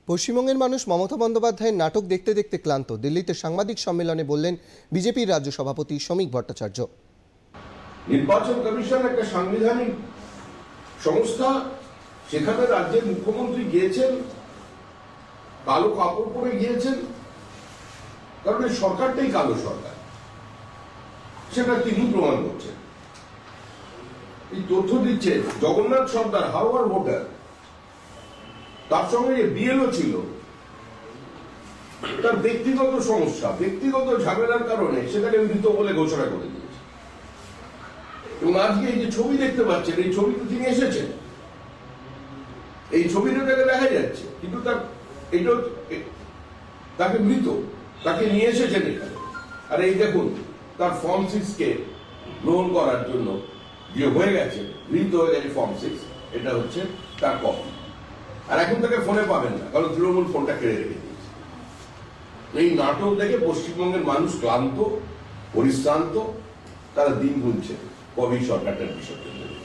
পশ্চিমবঙ্গের মানুষ মমতা বন্দ্যোপাধ্যায়ের নাটক দেখতে দেখতে ক্লান্ত। দিল্লিতে সাংবাদিক সম্মেলনে বললেন বিজেপির রাজ্য সভাপতি শ্রমিক ভট্টাচার্য। নির্বাচন কমিশন একটা সাংবিধানিক সংস্থা, সেখানে রাজ্যের মুখ্যমন্ত্রী গিয়েছেন, কালো কাপড় পরে গিয়েছেন, কারণ এই সরকারটাই কালো সরকার, সেটা তিনি প্রমাণ করছেন। এই তথ্য দিচ্ছে জগন্নাথ সর্দার, হাওয়ার ভোটার, তার সঙ্গে যে বিএলও ছিল, তার ব্যক্তিগত সমস্যা, ব্যক্তিগত ঝামেলার কারণে সেটাকে মৃত বলে ঘোষণা করে দিয়েছে। এবং আজকে এই যে ছবি দেখতে পাচ্ছেন, এই ছবিতে তিনি এসেছেন, এই ছবিটা তাকে দেখা যাচ্ছে, কিন্তু তাকে মৃত, তাকে নিয়ে এসেছেন এখানে। আর এই দেখুন, তার ফর্ম 6 কে গ্রহণ করার জন্য যে হয়ে গেছে, মৃত হয়ে গেছে ফর্ম 6, এটা হচ্ছে তার কপি। আর এখন তাকে ফোনে পাবেন না, কারণ তৃণমূল ফোনটা কেড়ে রেখে দিয়েছে। এই নাটক দেখে পশ্চিমবঙ্গের মানুষ ক্লান্ত, পরিশ্রান্ত, তারা দিন গুনছে কবে সরকারটার বিসর্জন দেবে।